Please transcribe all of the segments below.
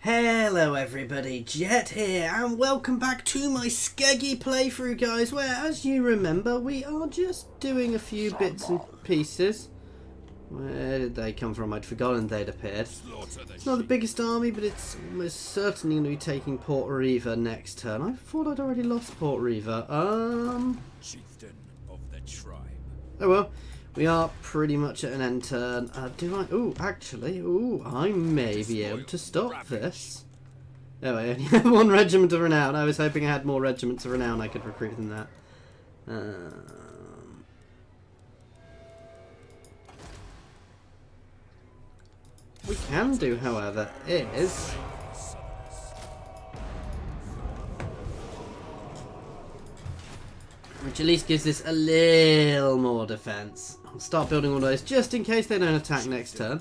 Hello everybody, Jet here, and welcome back to my Skeggi playthrough, guys, where, as you remember, we are just doing a few bits and pieces. Where did they come from? I'd forgotten they'd appeared. It's not the biggest army, but it's almost certainly going to be taking Port Reaver next turn. I thought I'd already lost Port Reaver. Chieftain of the tribe. Oh well. We are pretty much at an end turn. Ooh, actually, I may be able to stop this. Oh, I only have one regiment of renown. I was hoping I had more regiments of renown I could recruit than that. We can do, however, is... which at least gives this a little more defense. I'll start building all those just in case they don't attack next turn.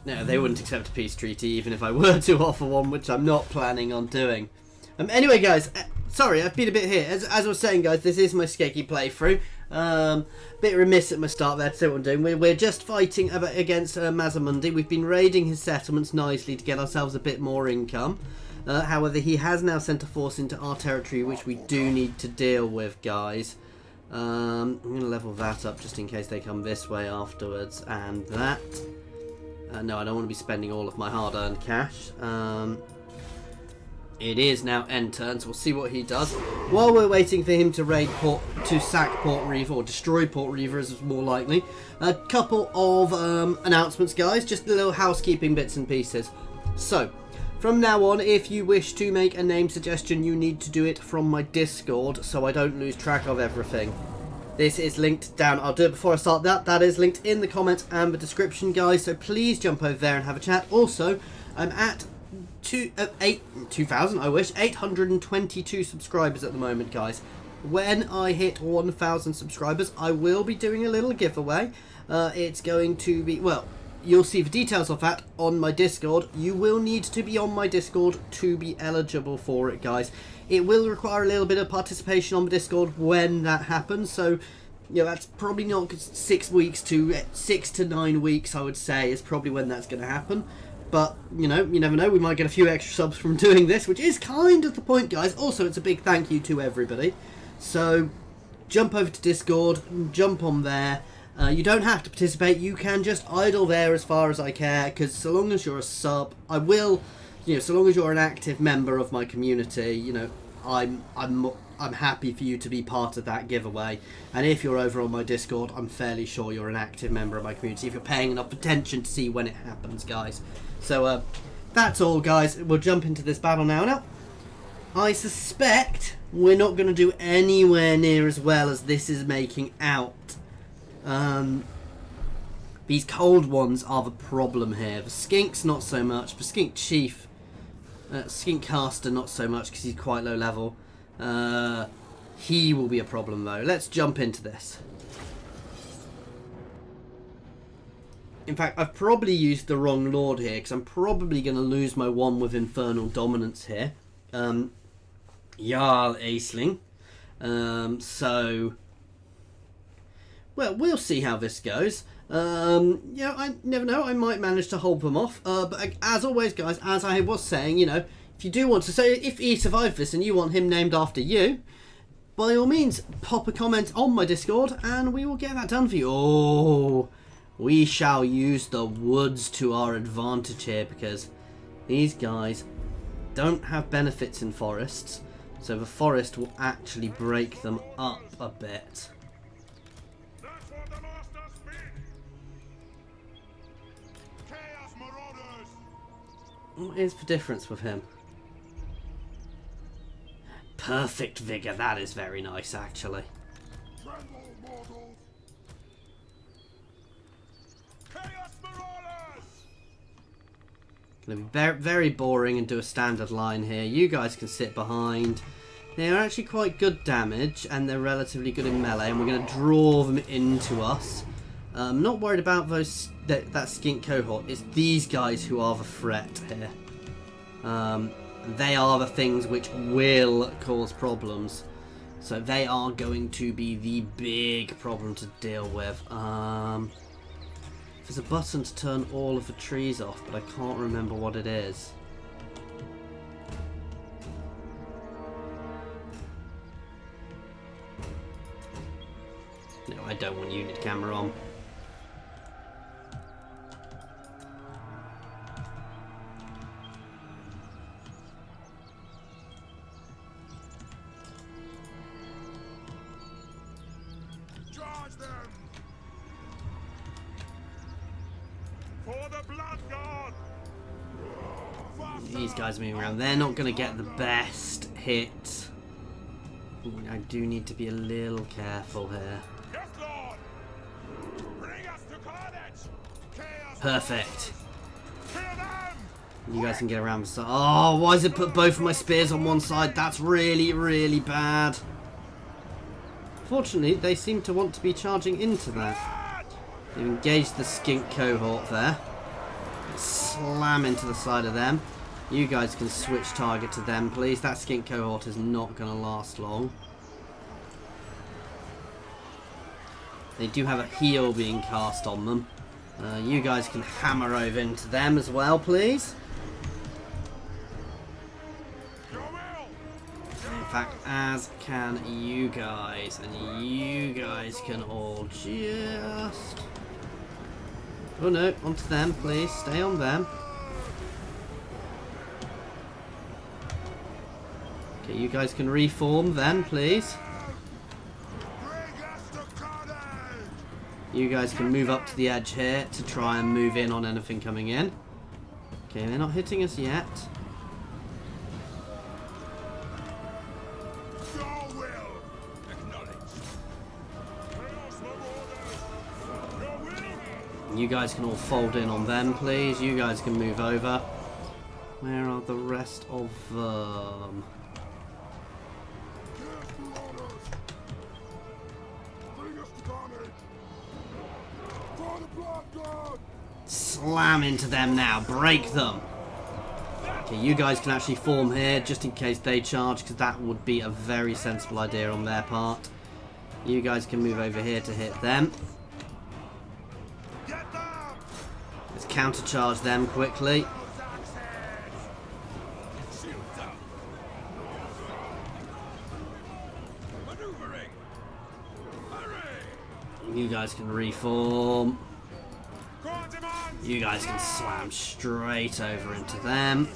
No, they wouldn't accept a peace treaty even if I were to offer one, which I'm not planning on doing. Anyway, guys, sorry, I've been a bit here. As I was saying, guys, this is my Skeggi playthrough. Bit remiss at my start there to say what I'm doing. We're just fighting against Mazamundi. We've been raiding his settlements nicely to get ourselves a bit more income. However, he has now sent a force into our territory, which we do need to deal with, guys. I'm going to level that up just in case they come this way afterwards. And that. No, I don't want to be spending all of my hard-earned cash. It is now end turn, so we'll see what he does. While we're waiting for him to sack Port Reaver, or destroy Port Reaver as is more likely. A couple of announcements, guys. Just little housekeeping bits and pieces. So... from now on, if you wish to make a name suggestion, you need to do it from my Discord so I don't lose track of everything. This is linked down. I'll do it before I start that. That is linked in the comments and the description, guys, so please jump over there and have a chat. Also, I'm at 822 subscribers at the moment, guys. When I hit 1,000 subscribers, I will be doing a little giveaway. It's going to be, well... you'll see the details of that on my Discord. You will need to be on my Discord to be eligible for it, guys. It will require a little bit of participation on the Discord when that happens. So, you know, that's probably not 6 to 9 weeks, I would say, is probably when that's going to happen. But, you know, you never know. We might get a few extra subs from doing this, which is kind of the point, guys. Also, it's a big thank you to everybody. So, jump over to Discord, jump on there. You don't have to participate, you can just idle there as far as I care, because so long as you're a sub, I will, you know, so long as you're an active member of my community, you know, I'm happy for you to be part of that giveaway. And if you're over on my Discord, I'm fairly sure you're an active member of my community if you're paying enough attention to see when it happens, guys. So, that's all, guys. We'll jump into this battle now. Now, I suspect we're not going to do anywhere near as well as this is making out. These cold ones are the problem here. The skinks not so much. The skink chief, skink caster not so much because he's quite low level. He will be a problem though. Let's jump into this. In fact, I've probably used the wrong lord here because I'm probably going to lose my one with infernal dominance here. Jarl Aisling. So... well, we'll see how this goes. Yeah, I never know. I might manage to hold them off. But as always, guys, as I was saying, you know, if you do want to say, if he survived this and you want him named after you, by all means, pop a comment on my Discord and we will get that done for you. Oh, we shall use the woods to our advantage here because these guys don't have benefits in forests. So the forest will actually break them up a bit. What is the difference with him? Perfect vigor. That is very nice, actually. Gonna be very boring and do a standard line here. You guys can sit behind. They're actually quite good damage and they're relatively good in melee, and we're going to draw them into us. I'm not worried about that skink cohort. It's these guys who are the threat here. They are the things which will cause problems. So they are going to be the big problem to deal with. There's a button to turn all of the trees off, but I can't remember what it is. No, I don't want unit camera on. Charge them! For the blood god! These guys are moving around. They're not going to get the best hit. Ooh, I do need to be a little careful here. Yes, Lord! Bring us to carnage! Chaos! Perfect. Kill them! You guys can get around the side. Oh, why does it put both of my spears on one side? That's really, really bad. Fortunately, they seem to want to be charging into that. They've engaged the skink cohort there. Slam into the side of them. You guys can switch target to them, please. That skink cohort is not going to last long. They do have a heal being cast on them. You guys can hammer over into them as well, please. In fact, as can you guys. And you guys can all just... Oh no, onto them, please. Stay on them. Okay, you guys can reform then, please. You guys can move up to the edge here to try and move in on anything coming in. Okay, they're not hitting us yet. You guys can all fold in on them, please. You guys can move over. Where are the rest of them? Slam into them now. Break them. Okay, you guys can actually form here just in case they charge, because that would be a very sensible idea on their part. You guys can move over here to hit them. Let's countercharge them quickly. You guys can reform. You guys can slam straight over into them.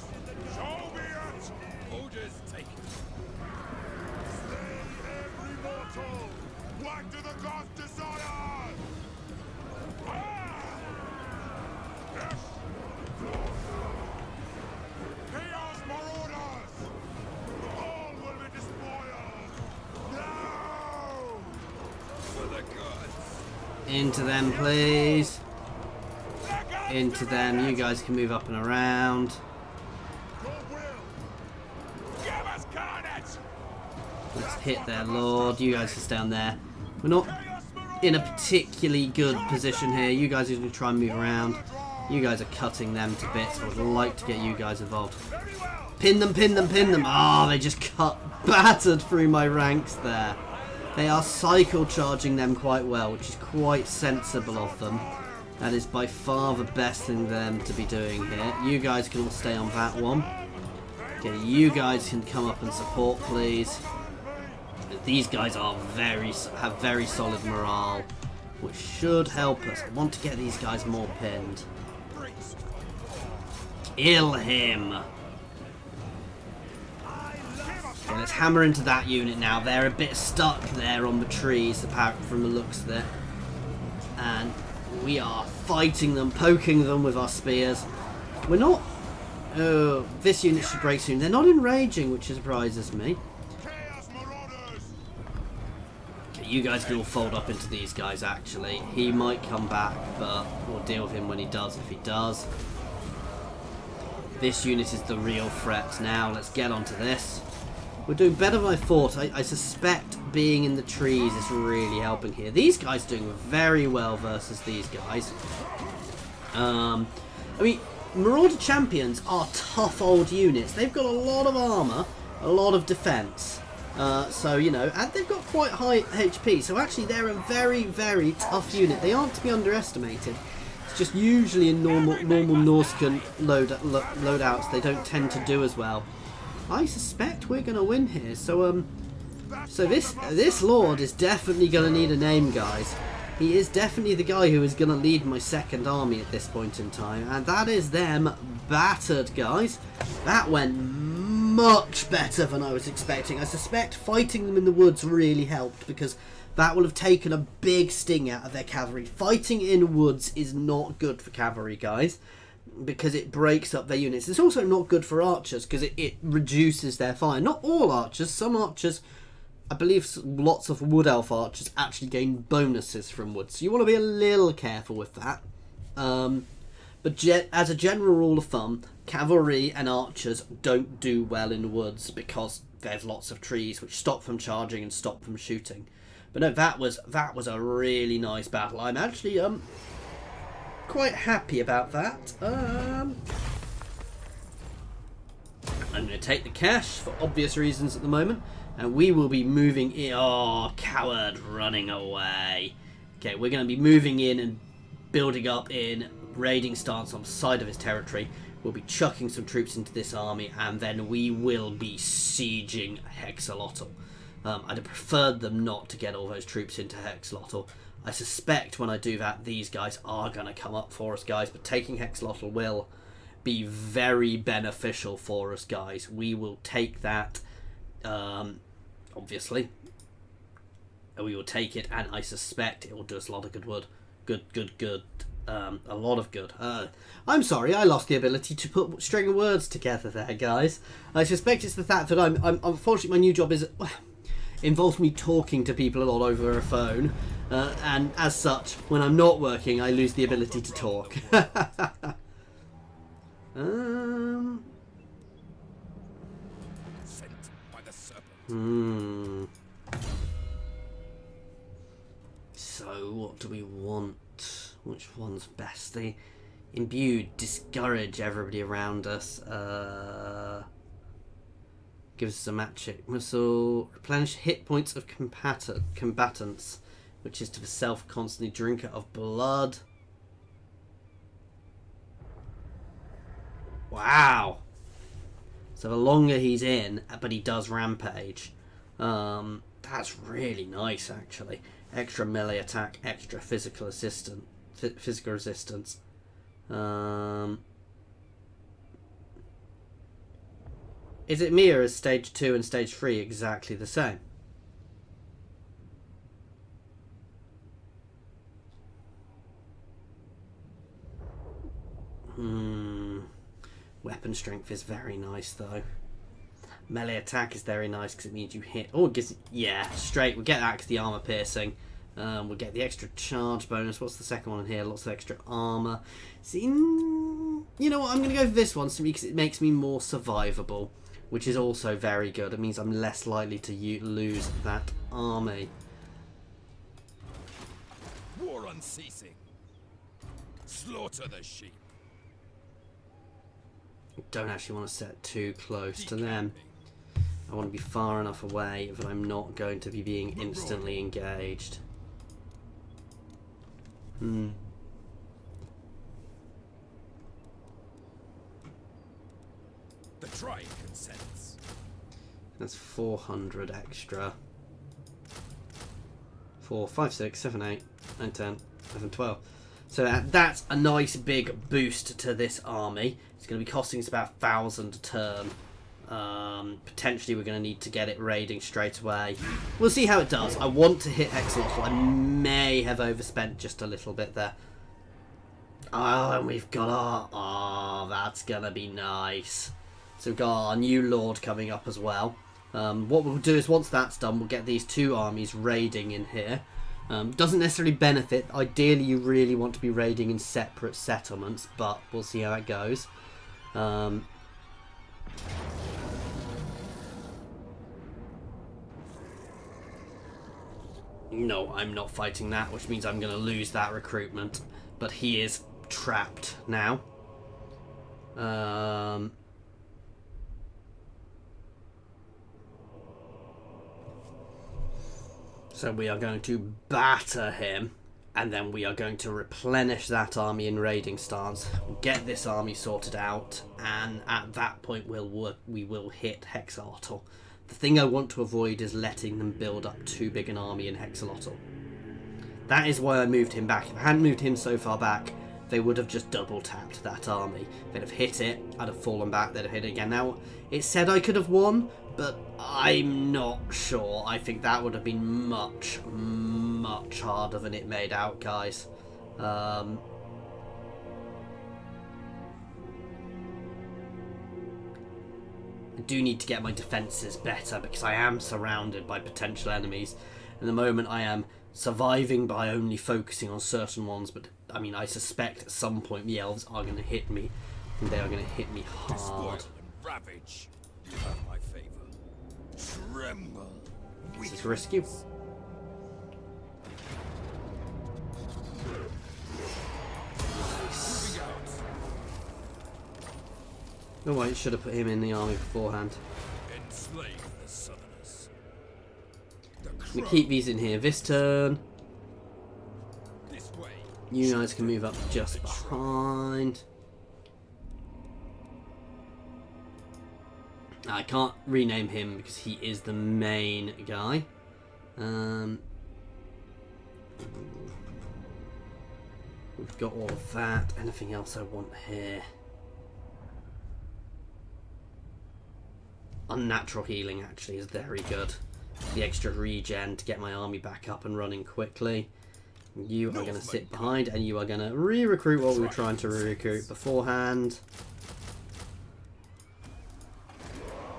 Into them, please. Into them. You guys can move up and around. Let's hit their lord. You guys can stay on there. We're not in a particularly good position here. You guys are going to try and move around. You guys are cutting them to bits. I would like to get you guys involved. Pin them, pin them, pin them. Ah, they just battered through my ranks there. They are cycle charging them quite well, which is quite sensible of them. That is by far the best thing for them to be doing here. You guys can all stay on that one. Okay, you guys can come up and support, please. These guys are have very solid morale, which should help us. I want to get these guys more pinned. Kill him. Okay, let's hammer into that unit now. They're a bit stuck there on the trees, apparently, from the looks of it. And we are fighting them, poking them with our spears. We're not... Oh, this unit should break soon. They're not enraging, which surprises me. Okay, you guys can all fold up into these guys, actually. He might come back, but we'll deal with him when he does, if he does. This unit is the real threat now. Let's get onto this. We're doing better than I thought. I suspect being in the trees is really helping here. These guys are doing very well versus these guys. I mean, Marauder Champions are tough old units. They've got a lot of armour, a lot of defence. So, you know, and they've got quite high HP. So actually, they're a very, very tough unit. They aren't to be underestimated. It's just usually in normal Norscan loadouts they don't tend to do as well. I suspect we're going to win here. So this Lord is definitely going to need a name, guys. He is definitely the guy who is going to lead my second army at this point in time. And that is them battered, guys. That went much better than I was expecting. I suspect fighting them in the woods really helped, because that will have taken a big sting out of their cavalry. Fighting in woods is not good for cavalry, guys, because it breaks up their units. It's also not good for archers, because it reduces their fire. Not all archers. Some archers, I believe lots of wood elf archers actually gain bonuses from wood. So you want to be a little careful with that. But as a general rule of thumb, cavalry and archers don't do well in woods, because there's lots of trees which stop them charging and stop them shooting. But no, that was a really nice battle. I'm actually quite happy about that. I'm going to take the cash for obvious reasons at the moment, and we will be moving in. Oh, coward running away. Okay, we're going to be moving in and building up in raiding stance on the side of his territory. We'll be chucking some troops into this army, and then we will be sieging Hexalotl. I'd have preferred them not to get all those troops into Hexalotl. I suspect when I do that, these guys are going to come up for us, guys. But taking Hexalotl will be very beneficial for us, guys. We will take that, obviously. We will take it, and I suspect it will do us a lot of good wood. Good. A lot of good. I'm sorry, I lost the ability to put a string of words together there, guys. I suspect it's the fact that I'm unfortunately, my new job involves me talking to people a lot over a phone, and as such, when I'm not working, I lose the ability to talk. Sent by the serpent. So, what do we want? Which one's best? The imbued, discourage everybody around us. Gives us a magic missile. Replenish hit points of combatants, which is to the self constantly drinker of blood. Wow. So the longer he's in, but he does rampage. That's really nice, actually. Extra melee attack, extra physical resistance. Is it me, or is stage 2 and stage 3 exactly the same? Weapon strength is very nice, though. Melee attack is very nice because it means you hit. Oh, it gives. Yeah, straight. We'll get that because the armor piercing. We'll get the extra charge bonus. What's the second one in here? Lots of extra armor. See, you know what? I'm going to go for this one simply because it makes me more survivable, which is also very good. It means I'm less likely to lose that army. War unceasing. Slaughter the sheep. Don't actually want to set too close to them. I want to be far enough away that I'm not going to be being instantly engaged. The tribe consents. That's 400 extra. 4, 5, 6, 7, 8, 9, 10, 11, 12. So that's a nice big boost to this army. It's going to be costing us about 1,000 a turn. Potentially we're going to need to get it raiding straight away. We'll see how it does. I want to hit Hexalotl. I may have overspent just a little bit there. Oh, and we've got our... Oh, that's going to be nice. So we've got our new lord coming up as well. What we'll do is once that's done, we'll get these two armies raiding in here. Doesn't necessarily benefit. Ideally, you really want to be raiding in separate settlements, but we'll see how it goes. No, I'm not fighting that, which means I'm going to lose that recruitment. But he is trapped now. So we are going to batter him and then we are going to replenish that army in raiding stance, get this army sorted out, and at that point we will hit Hexalotl. The thing I want to avoid is letting them build up too big an army in Hexalotl. That is why I moved him back. If I hadn't moved him so far back, they would have just double tapped that army. They'd have hit it, I'd have fallen back, they'd have hit it again. Now, it said I could have won, but I'm not sure. I think that would have been much, much harder than it made out, guys. I do need to get my defences better because I am surrounded by potential enemies. At the moment I am surviving by only focusing on certain ones, but I mean, I suspect at some point the elves are going to hit me, and they are going to hit me hard. Despoil and ravage. You have my favor. Tremble. This is risky. Nice. Oh, I should have put him in the army beforehand. Enslave the southerners. We keep these in here this turn. This way. You guys can move up just behind. I can't rename him because he is the main guy. We've got all of that. Anything else I want here? Unnatural healing actually is very good. The extra regen to get my army back up and running quickly. You are going to sit behind and you are going to re-recruit what we were trying to re-recruit beforehand.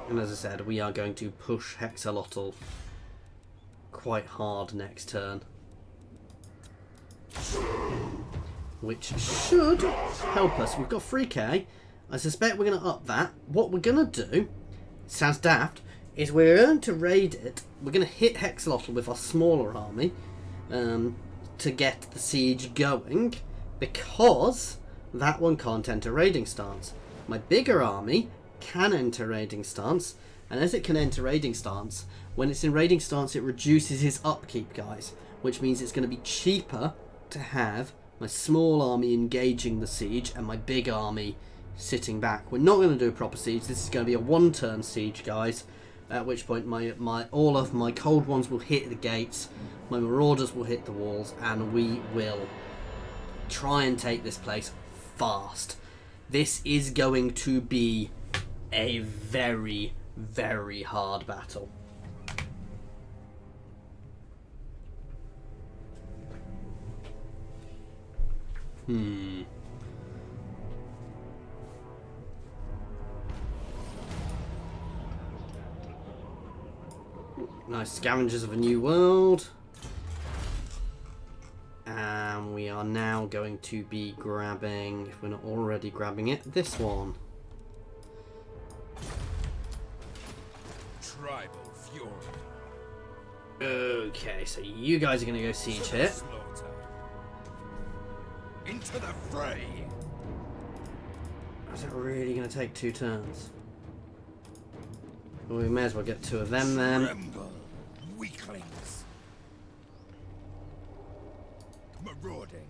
And as I said, we are going to push Hexalotl quite hard next turn. Which should help us. We've got 3k. I suspect we're going to up that. What we're going to do, sounds daft, is we're going to raid it. We're going to hit Hexalotl with our smaller army to get the siege going, because that one can't enter raiding stance. My bigger army can enter raiding stance, and as it can enter raiding stance, when it's in raiding stance it reduces his upkeep, guys, which means it's going to be cheaper to have my small army engaging the siege and my big army sitting back. We're not going to do a proper siege. This is going to be a one-turn siege, guys, at which point all of my cold ones will hit the gates, my marauders will hit the walls, and we will try and take this place fast. This is going to be a very, very hard battle. Nice Scavengers of a New World. And we are now going to be grabbing, if we're not already grabbing it, this one. Tribal fury. Okay, so you guys are going to go siege here. Slaughter. Into the fray. Is it really going to take 2 turns? Well, we may as well get 2 of them then. Tremble, weaklings. Marauding.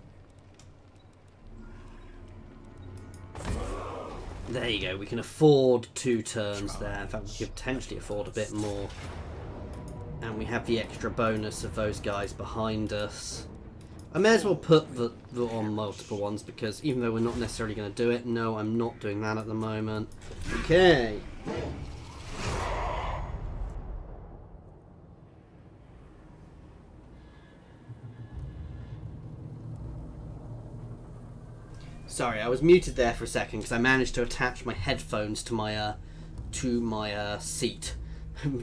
There you go, we can afford 2 turns there. In fact, we could potentially afford a bit more. And we have the extra bonus of those guys behind us. I may as well put the on multiple ones, because even though we're not necessarily going to do it, no, I'm not doing that at the moment. Okay. Sorry, I was muted there for a second because I managed to attach my headphones to my seat,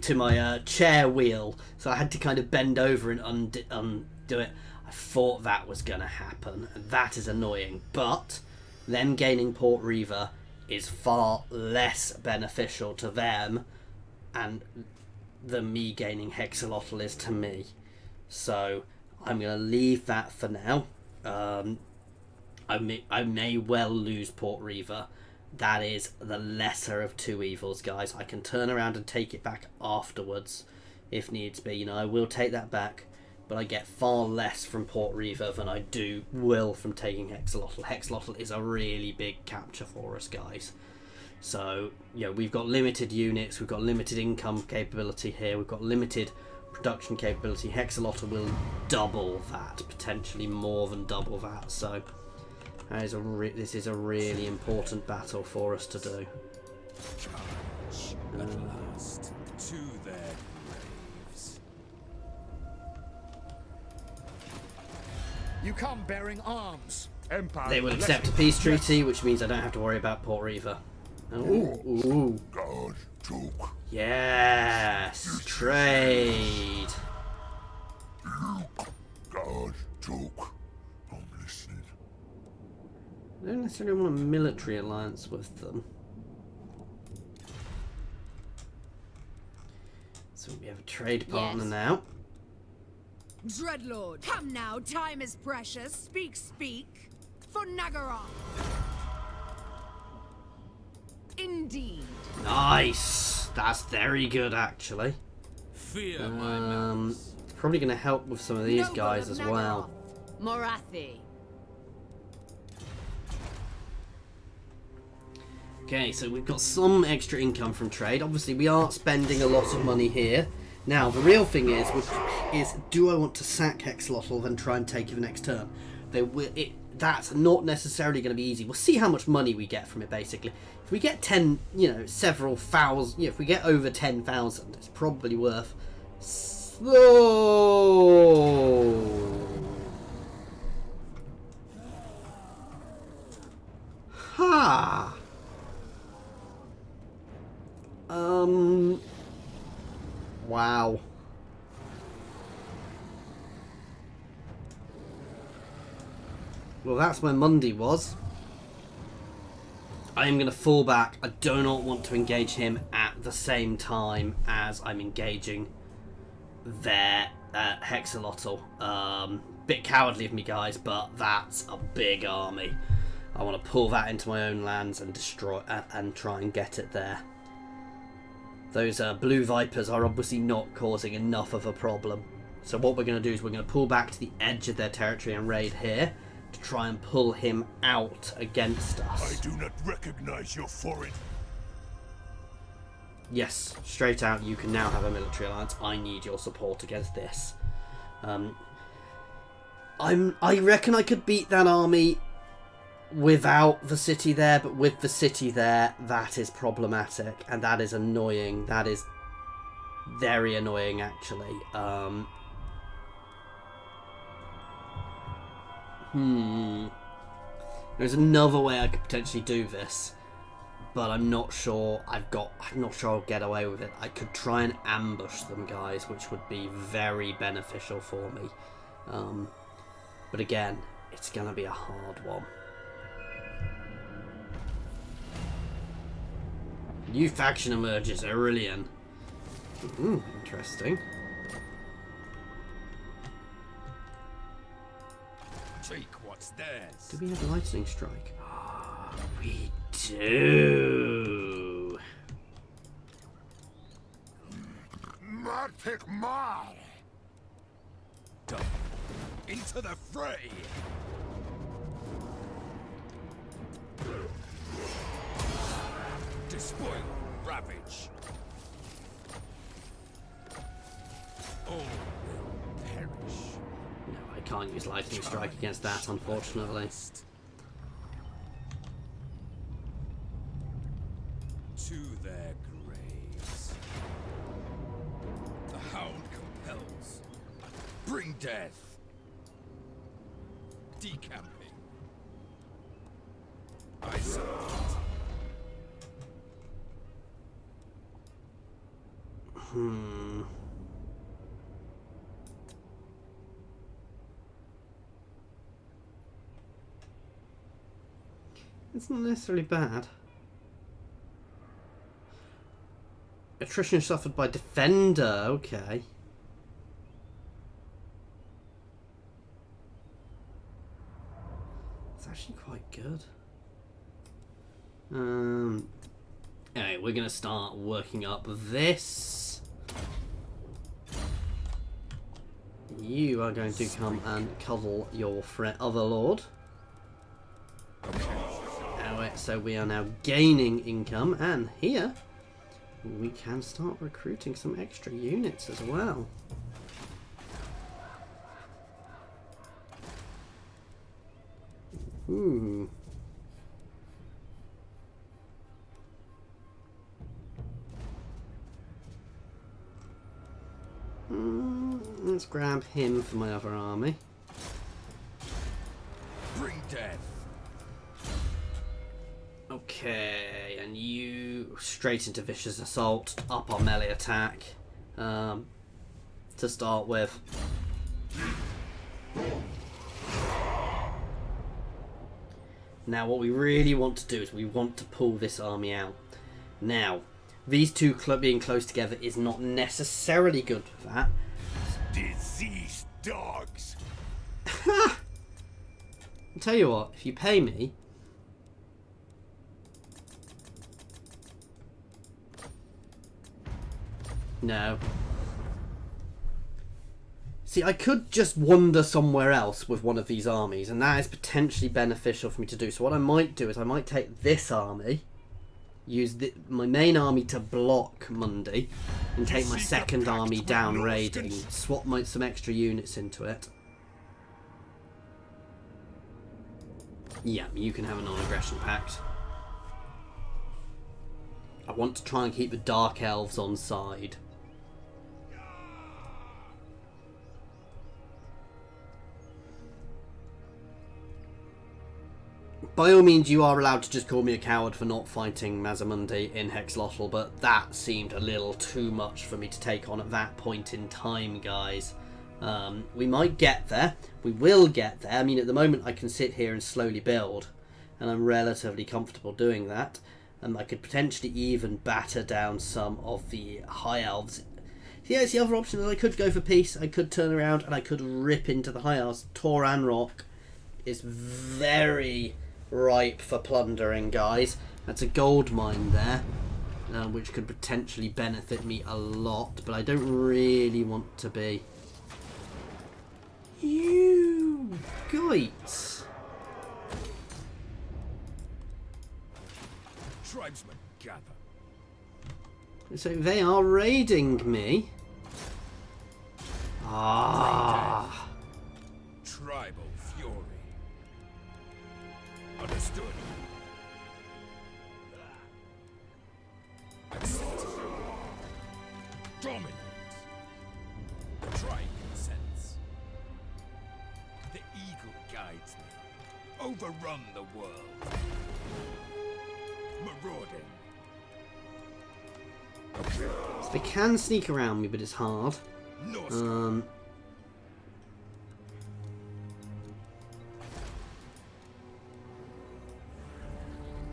to my chair wheel, so I had to kind of bend over and undo it. I thought that was going to happen, and that is annoying, but them gaining Port Reaver is far less beneficial to them and than me gaining Hexalotl is to me. So I'm going to leave that for now. I may well lose Port Reaver. That is the lesser of 2 evils, guys. I can turn around and take it back afterwards if needs be. You know, I will take that back. but I get far less from Port Reaver than I will from taking Hexalotl. Hexalotl is a really big capture for us, guys. So, you know, we've got limited units, we've got limited income capability here, we've got limited production capability. Hexalotl will double that, potentially more than double that. So, this is a really important battle for us to do. Charge at last to their graves. You come bearing arms. Empire. They will accept a peace treaty, which means I don't have to worry about Port Reaver. Ooh. God took. Yes. Trade. God took. I'm listening. I don't necessarily want a military alliance with them. So we have a trade partner now. Dreadlord, come now, time is precious. Speak, speak. For Nagaroth. Indeed. Nice. That's very good, actually. Fear my malice. Probably going to help with some of these Noble guys of as well. Nagaroth. Morathi. Okay, so we've got some extra income from trade. Obviously, we aren't spending a lot of money here. Now, the real thing is do I want to sack Hexalotl and try and take it the next turn? That's not necessarily going to be easy. We'll see how much money we get from it, basically. If we get several thousand, if we get over 10,000, it's probably worth... Ha! Wow. Well, that's where Monday was. I am going to fall back. I do not want to engage him at the same time as I'm engaging their Hexalotl. Bit cowardly of me, guys, but that's a big army. I want to pull that into my own lands and destroy and try and get it there. Those blue vipers are obviously not causing enough of a problem. So what we're going to do is we're going to pull back to the edge of their territory and raid here to try and pull him out against us. I do not recognize your foreign. Yes, straight out, you can now have a military alliance. I need your support against this. I reckon I could beat that army without the city there, but with the city there, that is problematic, and that is annoying. That is very annoying, actually. There's another way I could potentially do this, but I'm not sure. I'm not sure I'll get away with it. I could try and ambush them, guys, which would be very beneficial for me. But again, it's gonna be a hard one. New faction emerges, Aurelian. Interesting. Take what's theirs. Do we have lightning strike? We do. Matic Mar. Done. Into the fray. Despoil, ravage. All will perish. No, I can't use lightning strike against that, unfortunately. To their graves. The hound compels. Bring death. Decamping. I submit. It's not necessarily bad. Attrition suffered by defender, okay. It's actually quite good. Anyway, we're gonna start working up this. you are going to come and cuddle your other lord. Alright, so we are now gaining income, and here we can start recruiting some extra units as well. Ooh. Let's grab him for my other army. Bring death. Okay, and you straight into vicious assault, up our melee attack to start with. Now what we really want to do is we want to pull this army out. Now, these two being close together is not necessarily good for that. Diseased dogs. I'll tell you what, if you pay me, no. See, I could just wander somewhere else with one of these armies, and that is potentially beneficial for me to do. So what I might do is I might take this army, use my main army to block Monday, and take my second army down raiding, swap some extra units into it. Yeah, you can have a non-aggression pact. I want to try and keep the Dark Elves on side. By all means, you are allowed to just call me a coward for not fighting Mazamundi in Hexlotl, but that seemed a little too much for me to take on at that point in time, guys. We might get there. We will get there. I mean, at the moment, I can sit here and slowly build, and I'm relatively comfortable doing that. I could potentially even batter down some of the High Elves. Yeah, it's the other option that I could go for peace. I could turn around and I could rip into the High Elves. Toran Rock is very ripe for plundering, guys. That's a gold mine there, which could potentially benefit me a lot, but I don't really want to be. You guys. Tribesmen gather. So they are raiding me. Ah. Tribal fury. Understood. Accept. Dominate. Tribe consents. The eagle guides me. Overrun the world. Marauding. So they can sneak around me, but it's hard. Norsca.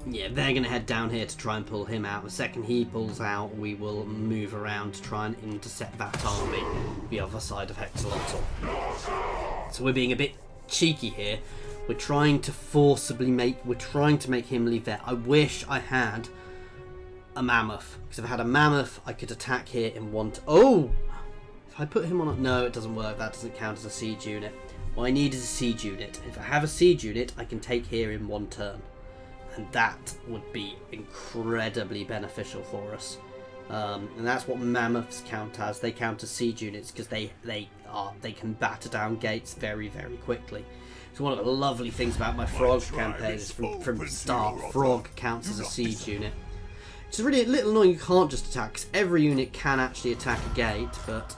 Yeah, they're going to head down here to try and pull him out. The second he pulls out, we will move around to try and intercept that army the other side of Hexalotl. So we're being a bit cheeky here. We're trying to make him leave there. I wish I had a mammoth, because if I had a mammoth, I could attack here in one. Oh, if I put him on, no, it doesn't work. That doesn't count as a siege unit. What I need is a siege unit. If I have a siege unit, I can take here in one turn, and that would be incredibly beneficial for us. And that's what mammoths count as. They count as siege units because they can batter down gates very, very quickly. So one of the lovely things about my frog campaign is from the start, frog counts as a siege unit. It's really a little annoying you can't just attack, because every unit can actually attack a gate, but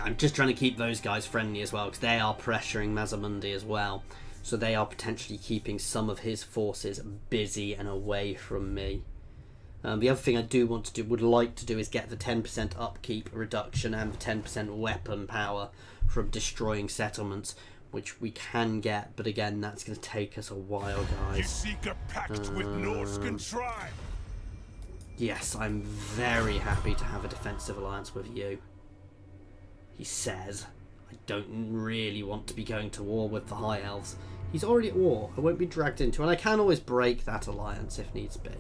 I'm just trying to keep those guys friendly as well, because they are pressuring Mazamundi as well. So they are potentially keeping some of his forces busy and away from me. The other thing I would like to do is get the 10% upkeep reduction and the 10% weapon power from destroying settlements, which we can get, but again, that's going to take us a while, You guys. seek a pact with Norscan tribe. Yes, I'm very happy to have a defensive alliance with you. He says, I don't really want to be going to war with the High Elves. He's already at war. I won't be dragged into it, and I can always break that alliance if needs be.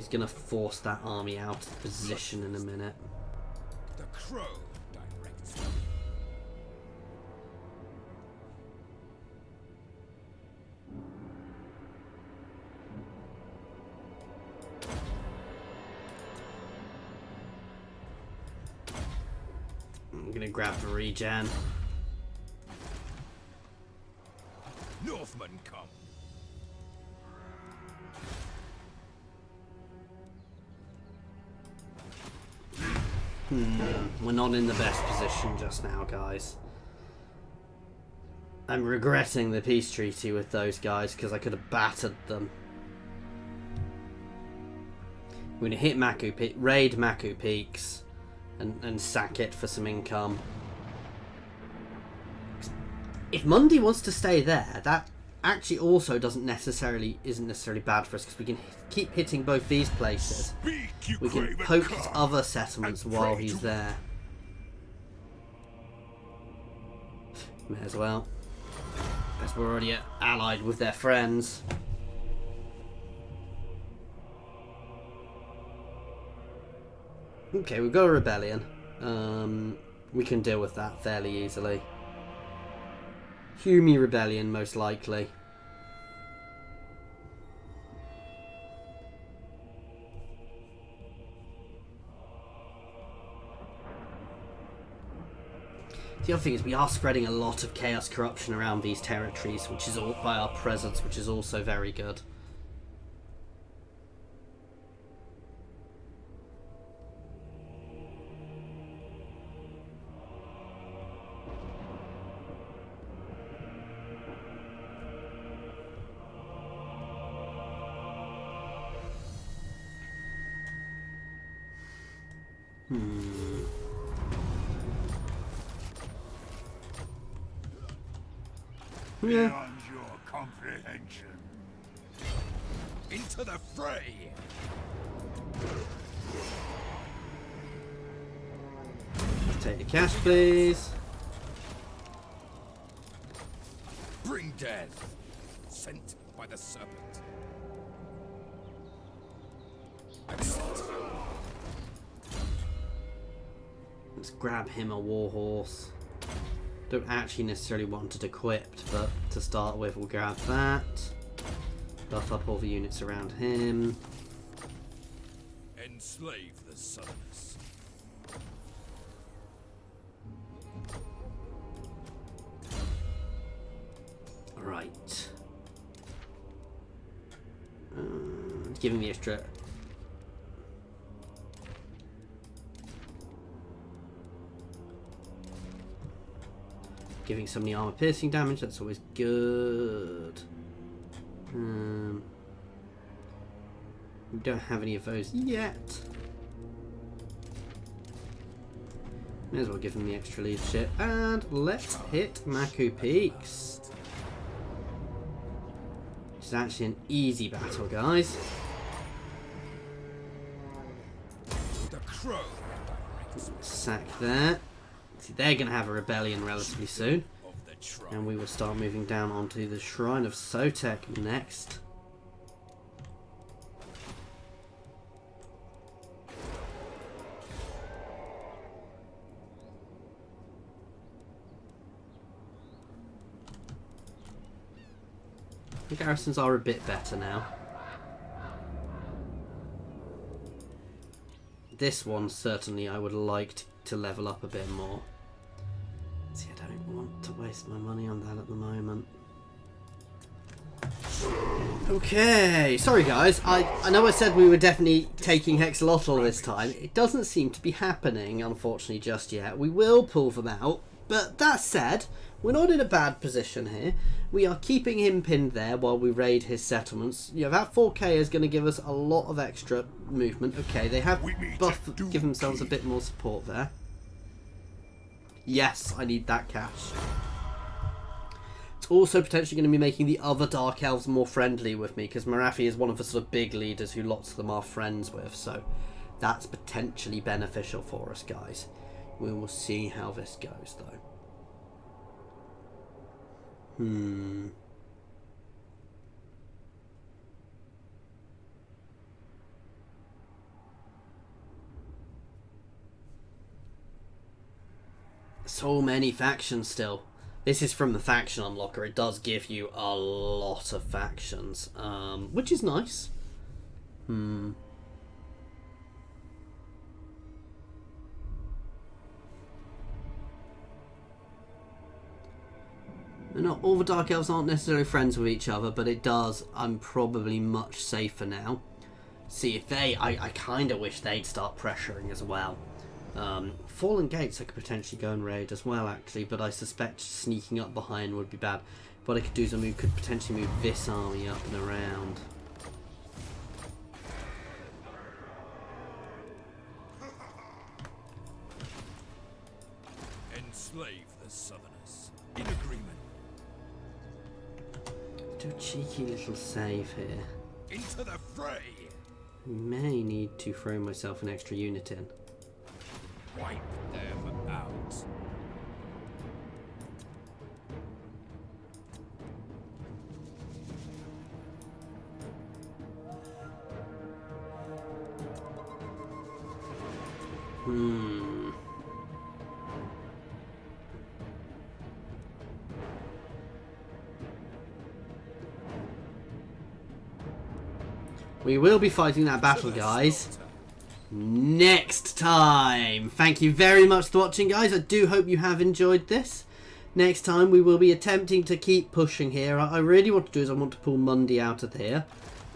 He's going to force that army out of position in a minute. The crow directs. I'm going to grab the regen. Northmen come. We're not in the best position just now, guys. I'm regretting the peace treaty with those guys because I could have battered them. We're going to hit Maku raid Maku Peaks and sack it for some income. If Mundi wants to stay there, that actually also isn't necessarily bad for us because we can keep hitting both these places. We can poke his other settlements while he's there. May as well. As we're already allied with their friends. Okay, we've got a rebellion. We can deal with that fairly easily. Hume rebellion, most likely. The other thing is we are spreading a lot of chaos corruption around these territories, which is all by our presence, which is also very good. Yeah. Beyond your comprehension. Into the fray. Take the cash, please. Bring death. Sent by the serpent. Accept. Let's grab him a warhorse. Don't actually necessarily want it equipped, but to start with we'll grab that. Buff up all the units around him. Enslave the Southerners. Right. Give him the extra. Giving some of the armor piercing damage, that's always good. We don't have any of those yet. May as well give him the extra leadership. And let's hit Maku Peaks. It's actually an easy battle, guys. The crow. Sack there. See, they're going to have a rebellion relatively soon. Of the tribe. And we will start moving down onto the Shrine of Sotek next. The garrisons are a bit better now. This one, certainly, I would like to level up a bit more. See, I don't want to waste my money on that at the moment. Okay, sorry guys, I know I said we were definitely taking Hexalotl this time. It doesn't seem to be happening, unfortunately, just yet. We will pull them out, but that said, we're not in a bad position here. We are keeping him pinned there while we raid his settlements. You know, that 4k is going to give us a lot of extra movement. Okay, they have give themselves a bit more support there. Yes, I need that cash. It's also potentially going to be making the other Dark Elves more friendly with me, because Marathi is one of the sort of big leaders who lots of them are friends with, so that's potentially beneficial for us, guys. We will see how this goes, though. So many factions still. This is from the faction unlocker. It does give you a lot of factions, which is nice. Not all the Dark Elves aren't necessarily friends with each other, but it does. I'm probably much safer now. See, if I kind of wish they'd start pressuring as well. Fallen Gates I could potentially go and raid as well, actually, but I suspect sneaking up behind would be bad. What I could do is I could potentially move this army up and around. Enslave the Southerners. In agreement. Do a cheeky little save here. Into the fray. May need to throw myself an extra unit in. Wipe them out. We will be fighting that battle, guys, next time. Thank you very much for watching, guys. I do hope you have enjoyed this. Next time we will be attempting to keep pushing here. I really want to do is I want to pull Mundy out of here.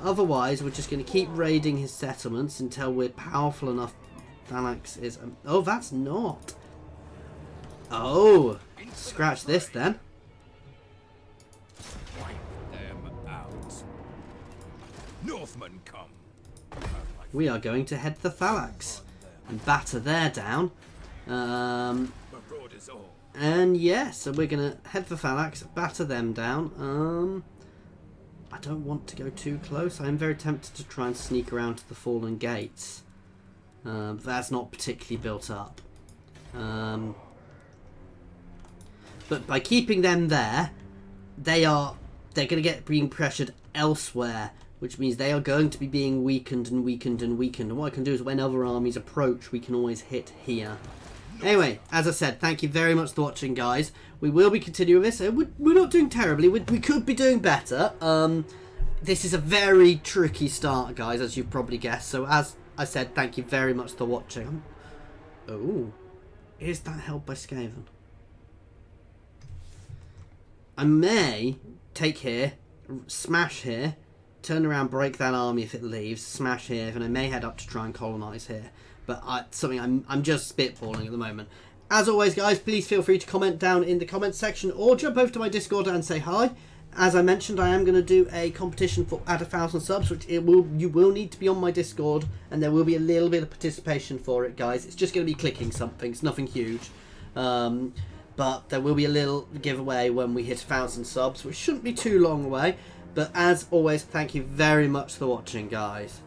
Otherwise, we're just going to keep raiding his settlements until we're powerful enough. Phalanx is... oh, that's not. Oh, scratch this then. Northmen come. We are going to head the Phalanx and batter there down. Marauders all. And yeah, so we're going to head for Phalanx, batter them down. I don't want to go too close. I'm very tempted to try and sneak around to the Fallen Gates. That's not particularly built up. But by keeping them there, they're going to get being pressured elsewhere, which means they are going to be being weakened and weakened and weakened. And what I can do is when other armies approach, we can always hit here. Anyway, as I said, thank you very much for watching, guys. We will be continuing this. We're not doing terribly. We could be doing better. This is a very tricky start, guys, as you've probably guessed. So as I said, thank you very much for watching. Oh, is that held by Skaven? I may take here, smash here, turn around, break that army if it leaves, smash here, and I may head up to try and colonise here. But something I'm just spitballing at the moment. As always, guys, please feel free to comment down in the comments section or jump over to my Discord and say hi. As I mentioned, I am going to do a competition for at 1,000 subs, which you will need to be on my Discord, and there will be a little bit of participation for it, guys. It's just going to be clicking something. It's nothing huge. But there will be a little giveaway when we hit 1,000 subs, which shouldn't be too long away. But as always, thank you very much for watching, guys.